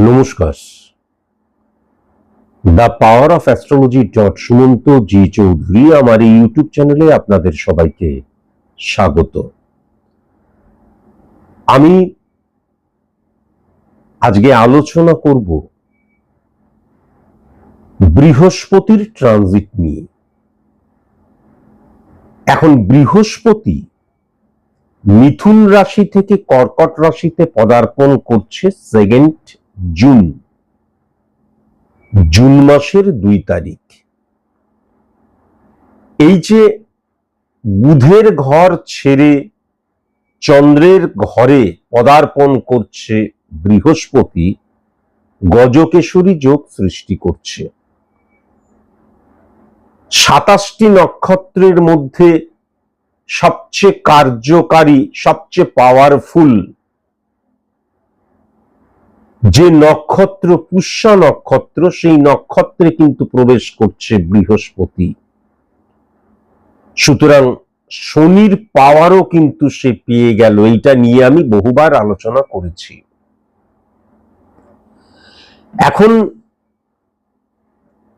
নমস্কার। The power of astrology Sumanta G Chowdhury আমার এই ইউটিউব চ্যানেলে আপনাদের সবাইকে স্বাগত। আমি আজকে আলোচনা করব বৃহস্পতির ট্রানজিট নিয়ে। এখন বৃহস্পতি মিথুন রাশি থেকে কর্কট রাশিতে পদার্পণ করছে 2 জুন মাসের 2 তারিখ। এই যে বুধের ঘর ছেড়ে চন্দ্রের ঘরে পদার্পণ করছে বৃহস্পতি, গজকেশরী যোগ সৃষ্টি করছে। 27টি নক্ষত্রের মধ্যে সবচেয়ে কার্যকারী, সবচেয়ে পাওয়ারফুল যে নক্ষত্র পুষ্যা নক্ষত্র, সেই নক্ষত্রে কিন্তু প্রবেশ করছে বৃহস্পতি। সুতরাং শনির পাওয়ারও কিন্তু সে পেয়ে গেল। এইটা নিয়ে আমি বহুবার আলোচনা করেছি। এখন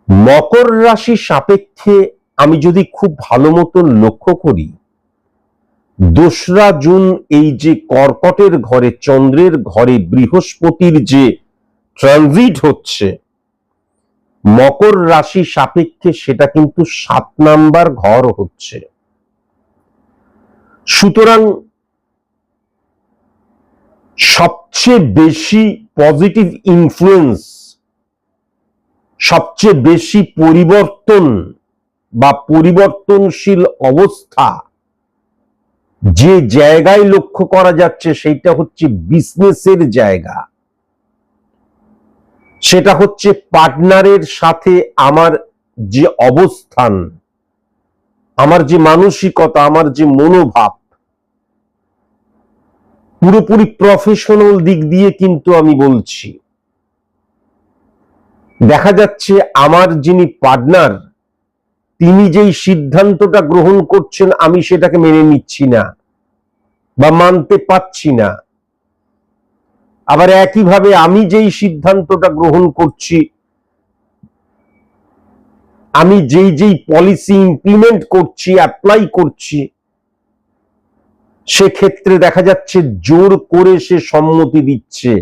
মকর রাশি সাপেক্ষে আমি যদি খুব ভালো মতো লক্ষ্য করি, 2রা জুন এই যে কর্কটের ঘরে চন্দ্রের ঘরে বৃহস্পতির যে ট্রানজিট হচ্ছে মকর রাশি সাপেক্ষে, সেটা কিন্তু 7 নাম্বার ঘর হচ্ছে। সুতরাং সবচেয়ে বেশি পজিটিভ ইনফ্লুয়েন্স, সবচেয়ে বেশি পরিবর্তন বা পরিবর্তনশীল অবস্থা যে জায়গায় লক্ষ্য করা যাচ্ছে সেইটা হচ্ছে বিজনেসের জায়গা। সেটা হচ্ছে পার্টনারের সাথে আমার যে অবস্থান, আমার যে মানসিকতা, আমার যে মনোভাব, পুরোপুরি প্রফেশনাল দিক দিয়ে কিন্তু আমি বলছি। দেখা যাচ্ছে আমার যিনি পার্টনার, তিনি যেই সিদ্ধান্তটা গ্রহণ করছেন আমি সেটাকে মেনে নিচ্ছি না বা মানতে পারছি না। আবার একইভাবে আমি যেই সিদ্ধান্তটা গ্রহণ করছি, আমি যেই পলিসি ইমপ্লিমেন্ট করছি, অ্যাপ্লাই করছি, সেক্ষেত্রে দেখা যাচ্ছে জোর করে সে সম্মতি দিচ্ছে,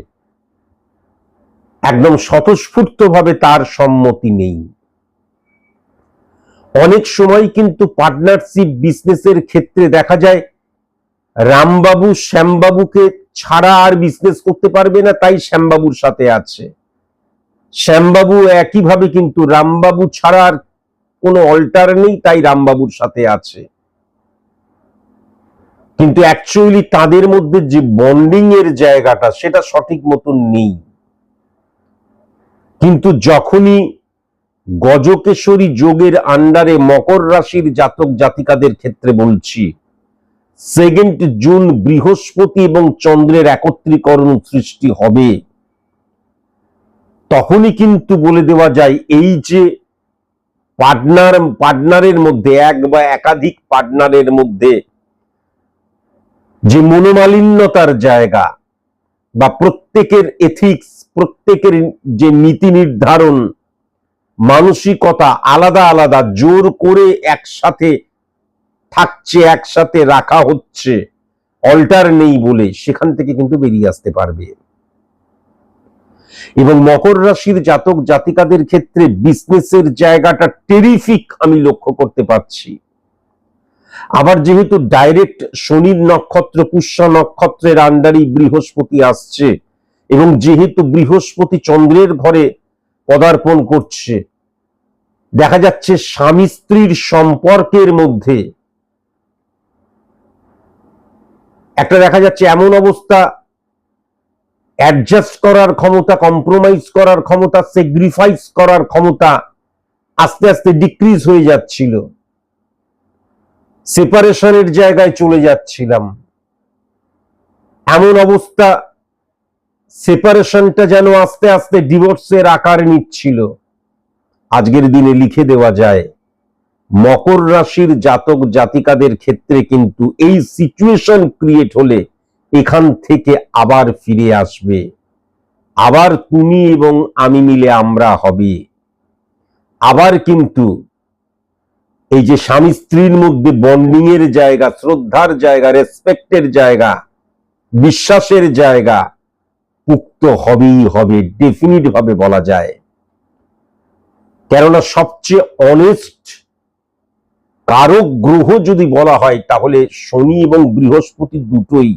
একদম স্বতঃস্ফূর্তভাবে তার সম্মতি নেই। অনেক সময় কিন্তু পার্টনারশিপ বিজনেসের ক্ষেত্রে দেখা যায় রামবাবু শ্যামবাবুকে ছাড়া আর বিজনেস করতে পারবে না, তাই শ্যামবাবুর সাথে আছে। শ্যামবাবু একইভাবে কিন্তু রামবাবু ছাড়া আর কোনো অল্টার নেই, তাই রামবাবুর সাথে আছে। কিন্তু অ্যাকচুয়ালি তাদের মধ্যে যে বন্ডিং এর জায়গাটা, সেটা সঠিক মতন নেই। কিন্তু যখনই গজকেশরী যোগের আন্ডারে মকর রাশির জাতক জাতিকাদের ক্ষেত্রে বলছি 2 জুন বৃহস্পতি এবং চন্দ্রের একত্রীকরণ সৃষ্টি হবে, তখনই কিন্তু বলে দেওয়া যায় এই যে পার্টনারের মধ্যে, এক বা একাধিক পার্টনারের মধ্যে যে মনোমালিন্যতার জায়গা বা প্রত্যেকের এথিক্স, প্রত্যেকের যে নীতি নির্ধারণ, মানসিকতা আলাদা আলাদা, জোর করে একসাথে থাকছে, একসাথে রাখা হচ্ছে, অল্টার নেই বলে, সেখান থেকে কিন্তু বেরিয়ে আসতে পারবে। এবং মকর রাশির জাতক জাতিকাদের ক্ষেত্রে বিজনেসের জায়গাটা টেরিফিক আমি লক্ষ্য করতে পারছি। আবার যেহেতু ডাইরেক্ট শনির নক্ষত্র পুষ্যা নক্ষত্রের আন্ডারেই বৃহস্পতি আসছে, এবং যেহেতু বৃহস্পতি চন্দ্রের ঘরে পদার্পণ করছে, দেখা যাচ্ছে স্বামী স্ত্রীর সম্পর্কের মধ্যে একটা দেখা যাচ্ছে এমন অবস্থা, অ্যাডজাস্ট করার ক্ষমতা, কম্প্রোমাইজ করার ক্ষমতা, স্যাক্রিফাইস করার ক্ষমতা আস্তে আস্তে ডিক্রিজ হয়ে যাচ্ছিল, সেপারেশনের জায়গায় চলে যাচ্ছিলাম। এমন অবস্থা, সেপারেশনটা যেন আস্তে আস্তে ডিভোর্সের আকার নিচ্ছিল। আজকের দিনে লিখে দেওয়া যায় মকর রাশির জাতক জাতিকাদের ক্ষেত্রে কিন্তু এই সিচুয়েশন ক্রিয়েট হলে এখান থেকে আবার ফিরে আসবে। আবার তুমি এবং আমি মিলে আমরা হবে। আবার কিন্তু এই যে স্বামী স্ত্রীর মধ্যে বন্ডিং এর জায়গা, শ্রদ্ধার জায়গা, রেসপেক্টের জায়গা, বিশ্বাসের জায়গা পুক্ত হবেই হবে, ডেফিনিট ভাবে বলা যায়। কেননা সবচেয়ে অনেস্ট কারক গ্রহ যদি বলা হয় তাহলে শনি এবং বৃহস্পতি দুটোই।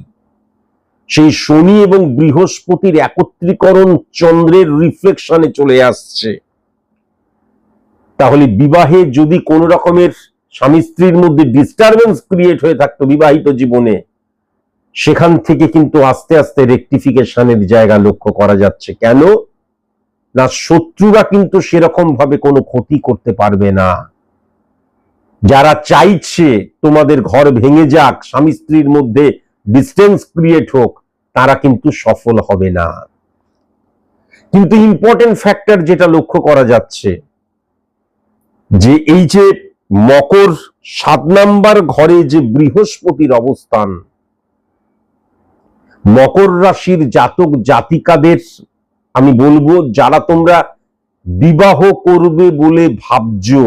সেই শনি এবং বৃহস্পতির একত্রীকরণ চন্দ্রের রিফ্লেকশনে চলে আসছে। তাহলে বিবাহে যদি কোন রকমের স্বামী স্ত্রীর মধ্যে ডিস্টারবেন্স ক্রিয়েট হয়ে থাকতো বিবাহিত জীবনে, সেখান থেকে কিন্তু আস্তে আস্তে রেকটিফিকেশনের জায়গা লক্ষ্য করা যাচ্ছে। কেন না, শত্রুরা কিন্তু সেরকম ভাবে কোনো ক্ষতি করতে পারবে না। যারা চাইছে তোমাদের ঘর ভেঙে যাক, স্বামী স্ত্রীর মধ্যে ডিস্টেন্স ক্রিয়েট হোক, তারা কিন্তু সফল হবে না। কিন্তু ইম্পর্টেন্ট ফ্যাক্টর যেটা লক্ষ্য করা যাচ্ছে যে এই যে মকর 7 নাম্বার ঘরে যে বৃহস্পতির অবস্থান, মকর রাশির জাতক জাতিকাদের আমি বলবো, যারা তোমরা বিবাহ করবে বলে ভাবছো,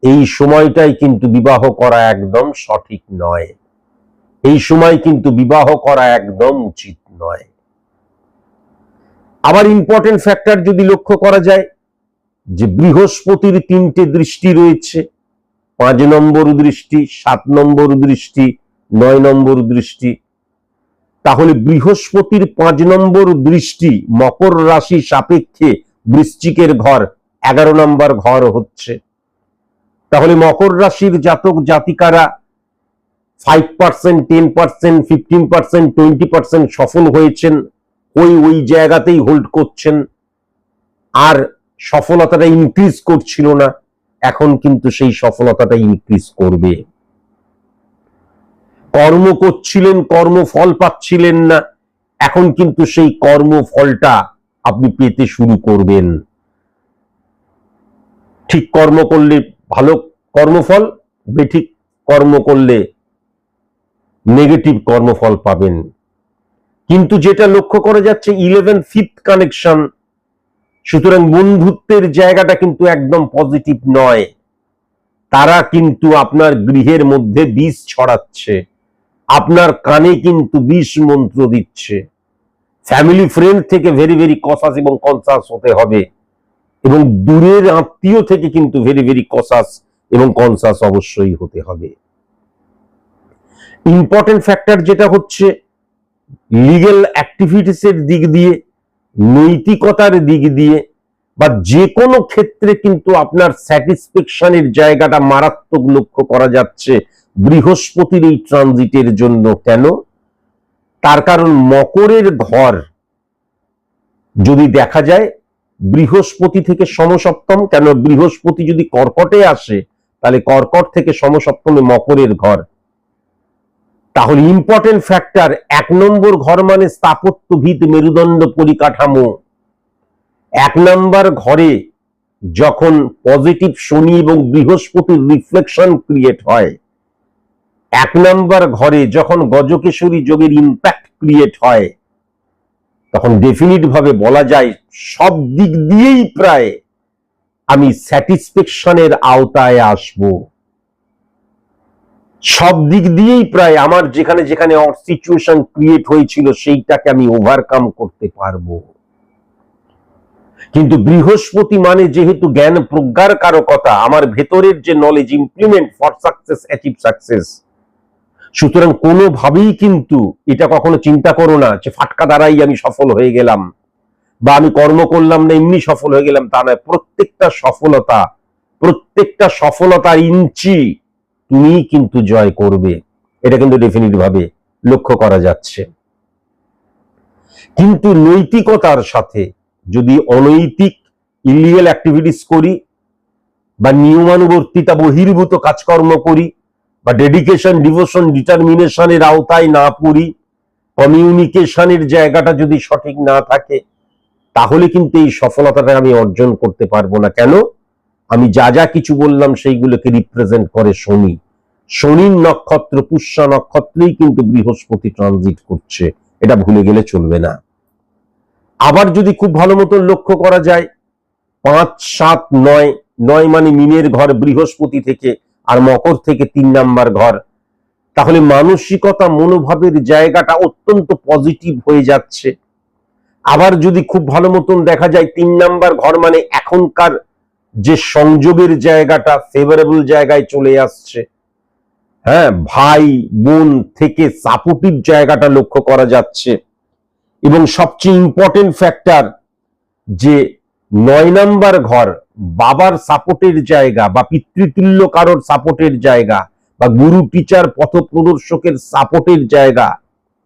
এই সময়টাই কিন্তু বিবাহ করা একদম সঠিক নয়। এই সময় কিন্তু বিবাহ করা একদম উচিত নয়। আবার ইম্পর্টেন্ট ফ্যাক্টর যদি লক্ষ্য করা যায় যে বৃহস্পতির 3টে দৃষ্টি রয়েছে, 5 নম্বর দৃষ্টি, 7 নম্বর দৃষ্টি, 9 নম্বর দৃষ্টি। তাহলে বৃহস্পতির 5 নম্বর দৃষ্টি মকর রাশি সাপেক্ষে বৃশ্চিকের ঘর 11 নম্বর ঘর হচ্ছে। তাহলে মকর রাশির জাতক জাতিকারা 5%, 10%, 15%, 20% সফল হয়েছেন, ওই জায়গাতেই হোল্ড করছেন, আর সফলতাটা ইনক্রিজ করছিল না। এখন কিন্তু সেই সফলতাটা ইনক্রিজ করবে। কর্ম করছিলেন, কর্মফল পাচ্ছিলেন না, এখন কিন্তু সেই কর্মফলটা আপনি পেতে শুরু করবেন। ঠিক কর্ম করলে ভালো কর্মফল, বেঠিক কর্ম করলে নেগেটিভ কর্মফল পাবেন। কিন্তু যেটা লক্ষ্য করা যাচ্ছে 11th কানেকশন, সুতরাং বন্ধুত্বের জায়গাটা কিন্তু একদম পজিটিভ নয়। তারা কিন্তু আপনার গৃহের মধ্যে বিষ ছড়াচ্ছে, আপনার কানে কিন্তু বিষ মন্ত্র দিচ্ছে। ফ্যামিলি ফ্রেন্ড থেকে ভেরি ভেরি কসাস এবং কনসাস হতে হবে, এবং দূরের আত্মীয় থেকে কিন্তু ভেরি ভেরি কসাস এবং কনসাস অবশ্যই হতে হবে। ইম্পর্টেন্ট ফ্যাক্টর যেটা হচ্ছে লিগ্যাল অ্যাক্টিভিটিসের দিক দিয়ে, নৈতিকতার দিক দিয়ে, বা যে কোনো ক্ষেত্রে কিন্তু আপনার স্যাটিসফ্যাকশনের জায়গাটা মারাত্মক লক্ষ্য করা যাচ্ছে বৃহস্পতির এই ট্রানজিটের জন্য। কেন? তার কারণ মকরের ঘর যদি দেখা যায় বৃহস্পতি থেকে সমসপ্তম, কেন বৃহস্পতি যদি কর্কটে আসে তাহলে কর্কট থেকে সমসপ্তমে মকরের ঘর। তাহলে ইম্পর্টেন্ট ফ্যাক্টর 1 নম্বর ঘর মানে স্থাপত্য ভিত মেরুদণ্ড পরিকাঠামো। 1 নম্বর ঘরে যখন পজিটিভ শনি এবং বৃহস্পতির রিফ্লেকশন ক্রিয়েট হয়, 1 নম্বর ঘরে যখন গজকেশরী যোগের ইম্প্যাক্ট ক্রিয়েট হয়, তখন ডেফিনিট ভাবে বলা যায় সব দিক দিয়েই প্রায় আমি স্যাটিসফ্যাকশনের আওতায় আসব। সব দিক দিয়েই প্রায় আমার যেখানে যেখানে সিচুয়েশন ক্রিয়েট হয়েছিল সেইটাকে আমি ওভারকাম করতে পারবো। কিন্তু বৃহস্পতি মানে যেহেতু জ্ঞান প্রজ্ঞার কারকতা, আমার ভেতরের যে knowledge implement for success, achieve success, সুতরাং কোনোভাবেই কিন্তু এটা কখনো চিন্তা করো না যে ফাটকা দ্বারাই আমি সফল হয়ে গেলাম, বা আমি কর্ম করলাম না এমনি সফল হয়ে গেলাম, তা নয়। প্রত্যেকটা সফলতার ইঞ্চি তুমি কিন্তু জয় করবে, এটা কিন্তু ডেফিনিট ভাবে লক্ষ্য করা যাচ্ছে। কিন্তু নৈতিকতার সাথে যদি অনৈতিক ইলিগাল অ্যাক্টিভিটিস করি, বা নিয়মানুবর্তিতা বহির্ভূত কাজকর্ম করি, বা ডেডিকেশন, ডিভোশন, ডিটারমিনেশনের আওতায় না পড়ি, কমিউনিকেশনের জায়গাটা যদি সঠিক না থাকে, তাহলে কিন্তু এই সফলতাটা আমি অর্জন করতে পারবো না। কেন? আমি যা যা কিছু বললাম সেইগুলোকে রিপ্রেজেন্ট করে শনি। শনির নক্ষত্র পুষ্যা নক্ষত্রেই কিন্তু বৃহস্পতি ট্রানজিট করছে, এটা ভুলে গেলে চলবে না। আবার যদি খুব ভালো মতো লক্ষ্য করা যায় 5, 7, 9, 9 মানে মিনের ঘর বৃহস্পতি থেকে, আর মকর থেকে 3 নাম্বার ঘর, তাহলে মানসিকতা মনোভাবের জায়গাটা অত্যন্ত পজিটিভ হয়ে যাচ্ছে। আবার যদি খুব ভালো মতন দেখা যায় 3 নাম্বার ঘর মানে এখনকার যে সংযোগের জায়গাটা ফেভারেবল জায়গায় চলে আসছে, হ্যাঁ, ভাই বোন থেকে সাপোর্টিভ জায়গাটা লক্ষ্য করা যাচ্ছে। এবং সবচেয়ে ইম্পর্টেন্ট ফ্যাক্টর যে 9 নাম্বার ঘর বাবার সাপোর্টের জায়গা বা পিতৃতুল্য কারোর সাপোর্টের জায়গা বা গুরু টিচার পথপ্রদর্শকের সাপোর্টের জায়গা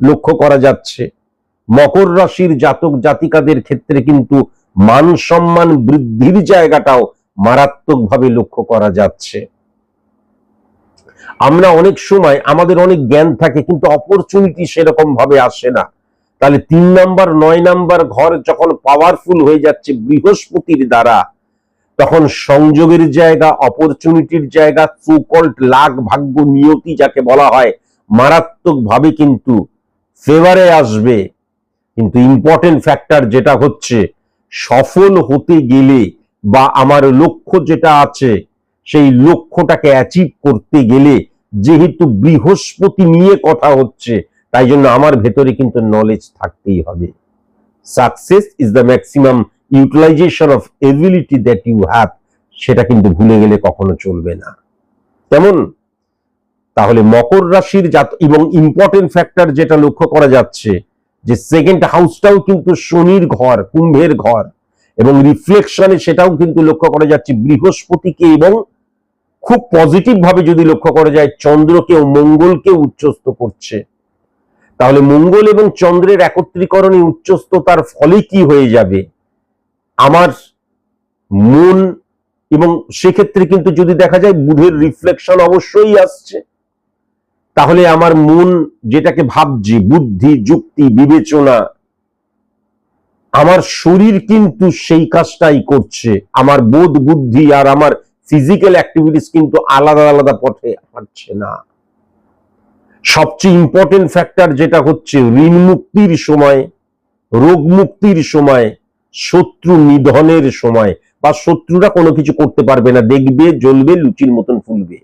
লক্ষ্য করা যাচ্ছে। মকর রাশির জাতক জাতিকাদের ক্ষেত্রে কিন্তু মান সম্মান বৃদ্ধির জায়গাটাও মারাত্মকভাবে লক্ষ্য করা যাচ্ছে। আমরা অনেক সময় আমাদের অনেক জ্ঞান থাকে কিন্তু অপরচুনিটি সেরকম ভাবে আসে না। তাহলে 3 নাম্বার 9 নাম্বার ঘর যখন পাওয়ারফুল হয়ে যাচ্ছে বৃহস্পতির দ্বারা, তখন সংযোগের জায়গা, অপরচুনিটির জায়গা, সো কল্ড লাক, ভাগ্য, নিয়তি যাকে বলা হয়, মারাত্মকভাবে কিন্তু ফেভারে আসবে। কিন্তু ইম্পর্টেন্ট ফ্যাক্টর যেটা হচ্ছে, সফল হতে গেলে বা আমার লক্ষ্য যেটা আছে সেই লক্ষ্যটাকে অ্যাচিভ করতে গেলে যেহেতু বৃহস্পতি নিয়ে কথা হচ্ছে, তাই জন্য আমার ভেতরে কিন্তু নলেজ থাকতেই হবে। Success is the maximum utilisation of ability that you have, সেটা কিন্তু ভুলে গেলে কখনো চলবে না। কেমন? তাহলে মকর রাশির এবং ইম্পর্টেন্ট ফ্যাক্টর যেটা লক্ষ্য করা যাচ্ছে যে সেকেন্ড হাউসটাও কিন্তু শনির ঘর, কুম্ভের ঘর, এবং রিফ্লেকশনে সেটাও কিন্তু লক্ষ্য করা যাচ্ছে বৃহস্পতিকে, এবং খুব পজিটিভ ভাবে যদি লক্ষ্য করা যায় চন্দ্রকে ও মঙ্গলকে উচ্চস্থ করছে। তাহলে মঙ্গল এবং চন্দ্রের একত্রীকরণে উচ্চস্থতার ফলে কি হয়ে যাবে, আমার মন, এবং সেক্ষেত্রে কিন্তু যদি দেখা যায় বুধের রিফ্লেকশন অবশ্যই আসছে, তাহলে আমার মন যেটাকে ভাবছি, বুদ্ধি, যুক্তি, বিবেচনা, আমার শরীর কিন্তু সেই কাজটাই করছে। আমার বোধ, বুদ্ধি আর আমার ফিজিক্যাল অ্যাক্টিভিটিস কিন্তু আলাদা আলাদা পথে হাঁটছে না। সবচেয়ে ইম্পর্টেন্ট ফ্যাক্টর যেটা হচ্ছে, ঋণ মুক্তির সময়, রোগ মুক্তির সময়, শত্রু নিধনের সময়, বা শত্রুরা কোনো কিছু করতে পারবে না, দেখবে জ্বলবে, লুচির মতন ফুলবে।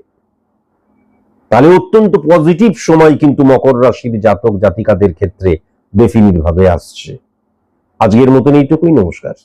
তাহলে অত্যন্ত পজিটিভ সময় কিন্তু মকর রাশির জাতক জাতিকাদের ক্ষেত্রে ডেফিনিট ভাবে আসছে। আজকের মতন এইটুকুই, নমস্কার।